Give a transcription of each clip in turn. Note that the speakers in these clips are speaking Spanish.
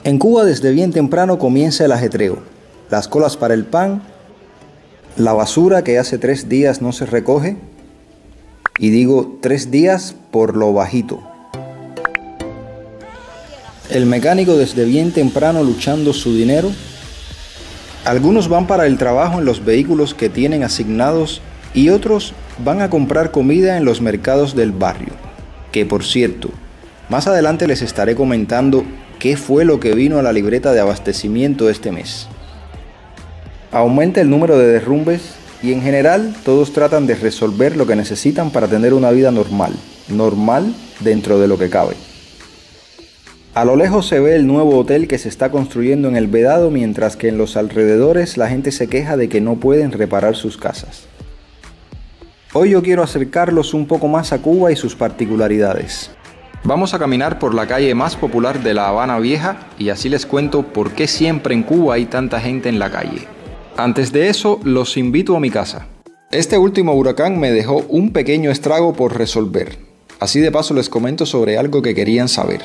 En Cuba desde bien temprano comienza el ajetreo, las colas para el pan, la basura que hace 3 días no se recoge, y digo 3 días por lo bajito. El mecánico desde bien temprano luchando su dinero. Algunos van para el trabajo en los vehículos que tienen asignados y otros van a comprar comida en los mercados del barrio, que por cierto, más adelante les estaré comentando qué fue lo que vino a la libreta de abastecimiento este mes. Aumenta el número de derrumbes y en general todos tratan de resolver lo que necesitan para tener una vida normal dentro de lo que cabe. A lo lejos se ve el nuevo hotel que se está construyendo en El Vedado, mientras que en los alrededores la gente se queja de que no pueden reparar sus casas. Hoy yo quiero acercarlos un poco más a Cuba y sus particularidades. Vamos a caminar por la calle más popular de La Habana Vieja y así les cuento por qué siempre en Cuba hay tanta gente en la calle. Antes de eso, los invito a mi casa. Este último huracán me dejó un pequeño estrago por resolver. Así de paso les comento sobre algo que querían saber.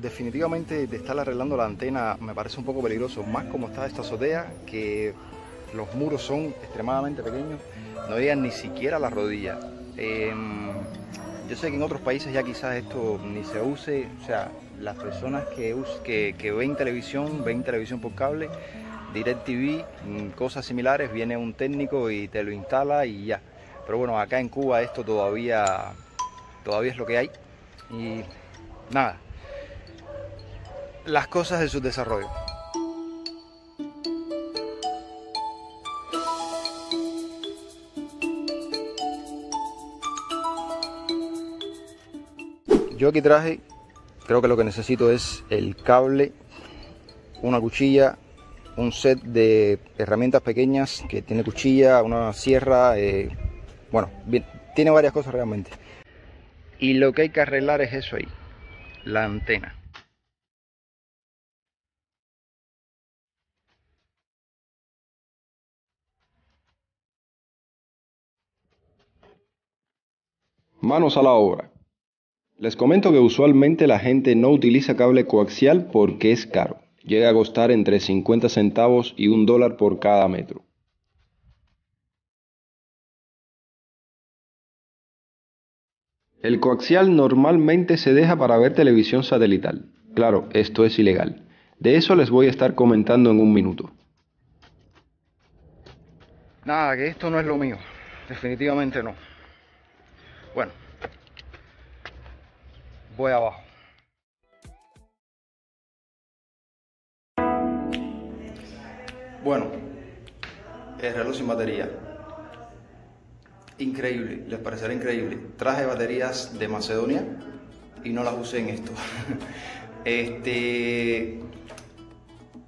Definitivamente de estar arreglando la antena me parece un poco peligroso, más como está esta azotea, que los muros son extremadamente pequeños, no llegan ni siquiera a la rodilla. Yo sé que en otros países ya quizás esto ni se use, o sea, las personas que ven televisión por cable, DirecTV, cosas similares, viene un técnico y te lo instala y ya. Pero bueno, acá en Cuba esto todavía es lo que hay y nada. Las cosas de su desarrollo. Yo aquí traje, creo que lo que necesito es el cable, una cuchilla, un set de herramientas pequeñas que tiene cuchilla, una sierra, bueno, bien, tiene varias cosas realmente. Y lo que hay que arreglar es eso ahí, la antena. Manos a la obra. Les comento que usualmente la gente no utiliza cable coaxial porque es caro. Llega a costar entre 50 centavos y $1 por cada metro. El coaxial normalmente se deja para ver televisión satelital. Claro, esto es ilegal. De eso les voy a estar comentando en un minuto. Nada, que esto no es lo mío. Definitivamente no. Bueno, voy abajo. Bueno, el reloj sin batería. Increíble, les parecerá increíble. Traje baterías de Macedonia y no las usé en esto.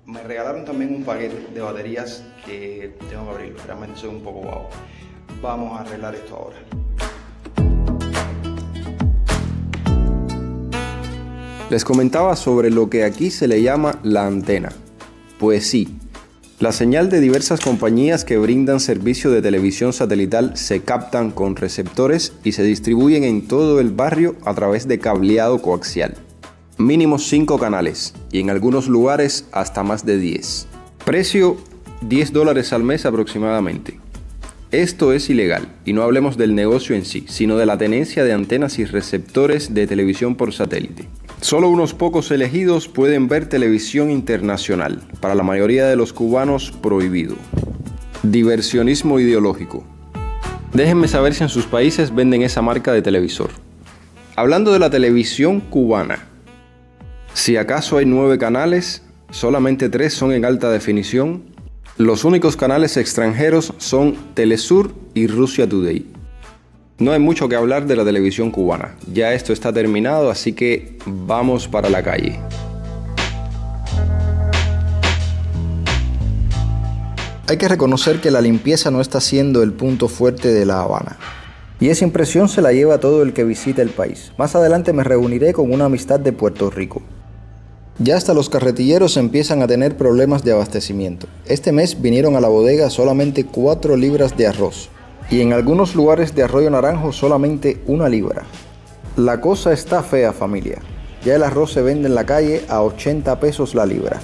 Me regalaron también un paquete de baterías que tengo que abrirlo. Realmente soy un poco vago. Vamos a arreglar esto ahora. Les comentaba sobre lo que aquí se le llama la antena. Pues sí, la señal de diversas compañías que brindan servicio de televisión satelital se captan con receptores y se distribuyen en todo el barrio a través de cableado coaxial. Mínimo 5 canales y en algunos lugares hasta más de 10. Precio $10 al mes aproximadamente. Esto es ilegal y no hablemos del negocio en sí, sino de la tenencia de antenas y receptores de televisión por satélite. Solo unos pocos elegidos pueden ver televisión internacional, para la mayoría de los cubanos prohibido. Diversionismo ideológico. Déjenme saber si en sus países venden esa marca de televisor. Hablando de la televisión cubana, si acaso hay 9 canales, solamente 3 son en alta definición. Los únicos canales extranjeros son Telesur y Russia Today. No hay mucho que hablar de la televisión cubana. Ya esto está terminado, así que vamos para la calle. Hay que reconocer que la limpieza no está siendo el punto fuerte de La Habana. Y esa impresión se la lleva todo el que visita el país. Más adelante me reuniré con una amistad de Puerto Rico. Ya hasta los carretilleros empiezan a tener problemas de abastecimiento. Este mes vinieron a la bodega solamente 4 libras de arroz. Y en algunos lugares de Arroyo Naranjo solamente 1 libra. La cosa está fea, familia. Ya el arroz se vende en la calle a 80 pesos la libra.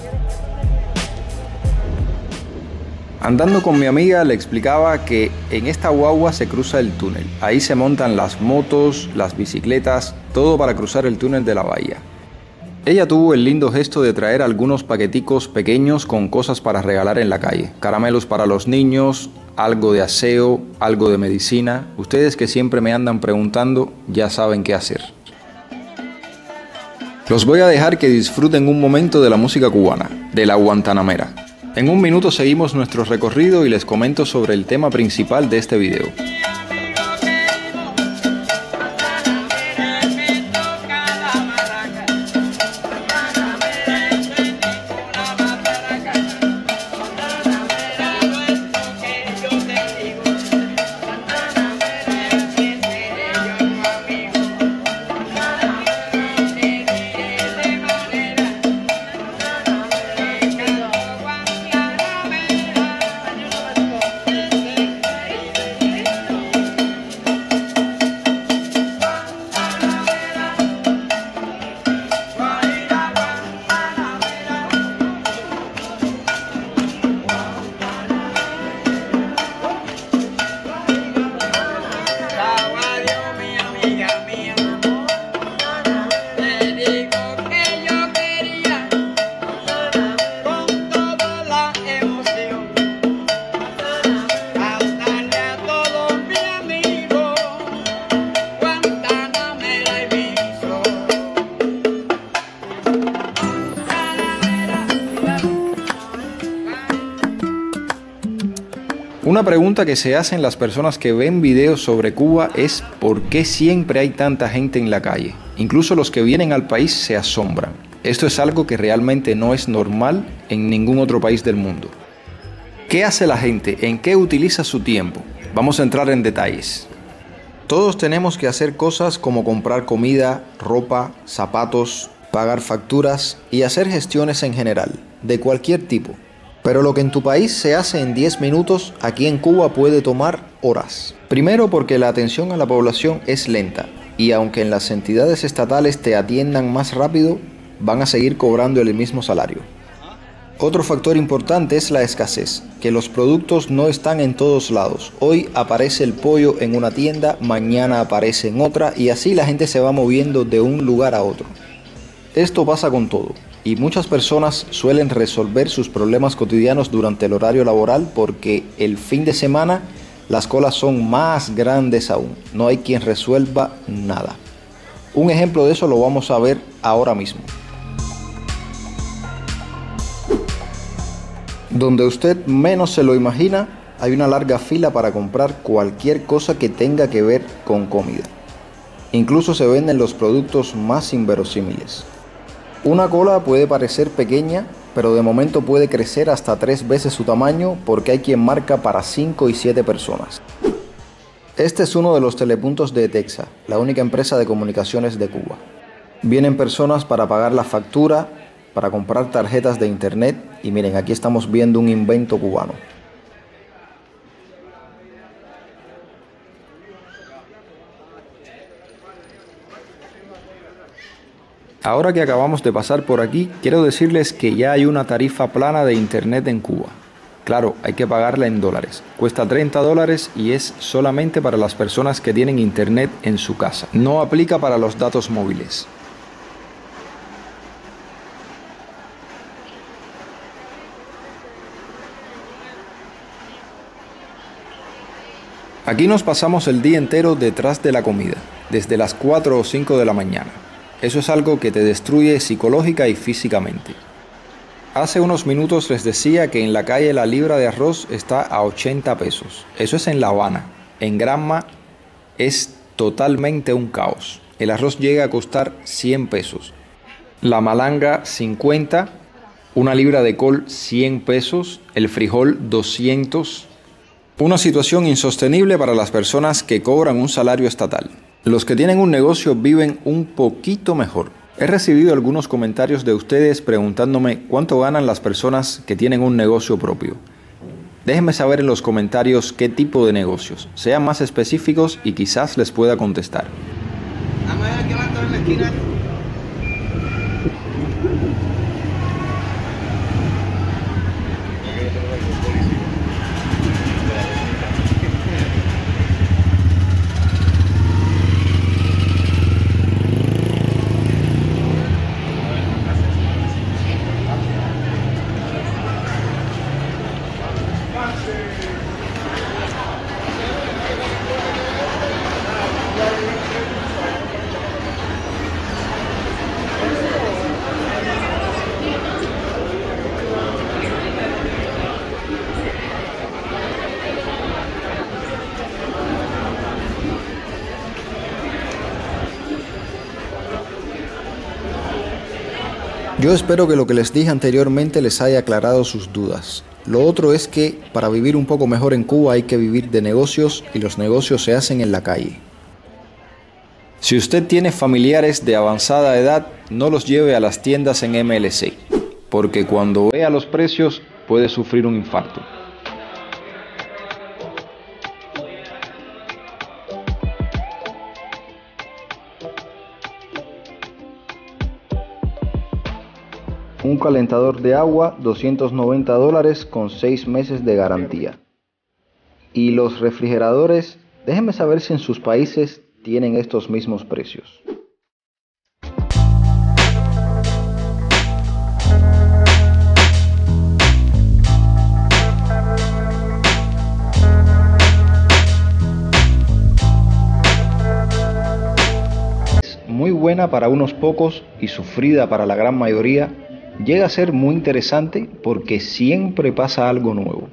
Andando con mi amiga le explicaba que en esta guagua se cruza el túnel. Ahí se montan las motos, las bicicletas, todo para cruzar el túnel de la bahía. Ella tuvo el lindo gesto de traer algunos paqueticos pequeños con cosas para regalar en la calle. Caramelos para los niños, algo de aseo, algo de medicina. Ustedes que siempre me andan preguntando, ya saben qué hacer. Los voy a dejar que disfruten un momento de la música cubana, de la Guantanamera. En un minuto seguimos nuestro recorrido y les comento sobre el tema principal de este video. Una pregunta que se hacen las personas que ven videos sobre Cuba es ¿por qué siempre hay tanta gente en la calle? Incluso los que vienen al país se asombran. Esto es algo que realmente no es normal en ningún otro país del mundo. ¿Qué hace la gente? ¿En qué utiliza su tiempo? Vamos a entrar en detalles. Todos tenemos que hacer cosas como comprar comida, ropa, zapatos, pagar facturas y hacer gestiones en general, de cualquier tipo. Pero lo que en tu país se hace en 10 minutos, aquí en Cuba puede tomar horas. Primero porque la atención a la población es lenta y aunque en las entidades estatales te atiendan más rápido, van a seguir cobrando el mismo salario. Otro factor importante es la escasez, que los productos no están en todos lados. Hoy aparece el pollo en una tienda, mañana aparece en otra y así la gente se va moviendo de un lugar a otro. Esto pasa con todo. Y muchas personas suelen resolver sus problemas cotidianos durante el horario laboral porque el fin de semana las colas son más grandes aún. No hay quien resuelva nada. Un ejemplo de eso lo vamos a ver ahora mismo. Donde usted menos se lo imagina, hay una larga fila para comprar cualquier cosa que tenga que ver con comida. Incluso se venden los productos más inverosímiles. Una cola puede parecer pequeña, pero de momento puede crecer hasta 3 veces su tamaño porque hay quien marca para 5 y 7 personas. Este es uno de los telepuntos de ETEXA, la única empresa de comunicaciones de Cuba. Vienen personas para pagar la factura, para comprar tarjetas de internet y miren, aquí estamos viendo un invento cubano. Ahora que acabamos de pasar por aquí, quiero decirles que ya hay una tarifa plana de internet en Cuba. Claro, hay que pagarla en dólares. Cuesta $30 y es solamente para las personas que tienen internet en su casa. No aplica para los datos móviles. Aquí nos pasamos el día entero detrás de la comida, desde las 4 o 5 de la mañana. Eso es algo que te destruye psicológica y físicamente. Hace unos minutos les decía que en la calle la libra de arroz está a 80 pesos. Eso es en La Habana. En Granma es totalmente un caos. El arroz llega a costar 100 pesos. La malanga 50, una libra de col 100 pesos, el frijol 200. Una situación insostenible para las personas que cobran un salario estatal. Los que tienen un negocio viven un poquito mejor. He recibido algunos comentarios de ustedes preguntándome cuánto ganan las personas que tienen un negocio propio. Déjenme saber en los comentarios qué tipo de negocios. Sean más específicos y quizás les pueda contestar. Vamos a ver qué va a estar en la esquina. Yo espero que lo que les dije anteriormente les haya aclarado sus dudas. Lo otro es que para vivir un poco mejor en Cuba hay que vivir de negocios y los negocios se hacen en la calle. Si usted tiene familiares de avanzada edad, no los lleve a las tiendas en MLC, porque cuando vea los precios puede sufrir un infarto. Un calentador de agua, $290 con 6 meses de garantía. Y los refrigeradores, déjenme saber si en sus países tienen estos mismos precios. Es muy buena para unos pocos y sufrida para la gran mayoría. Llega a ser muy interesante porque siempre pasa algo nuevo.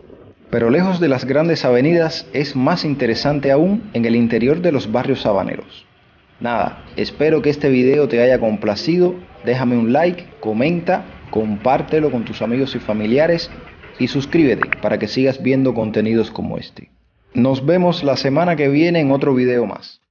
Pero lejos de las grandes avenidas es más interesante aún en el interior de los barrios sabaneros. Nada, espero que este video te haya complacido. Déjame un like, comenta, compártelo con tus amigos y familiares y suscríbete para que sigas viendo contenidos como este. Nos vemos la semana que viene en otro video más.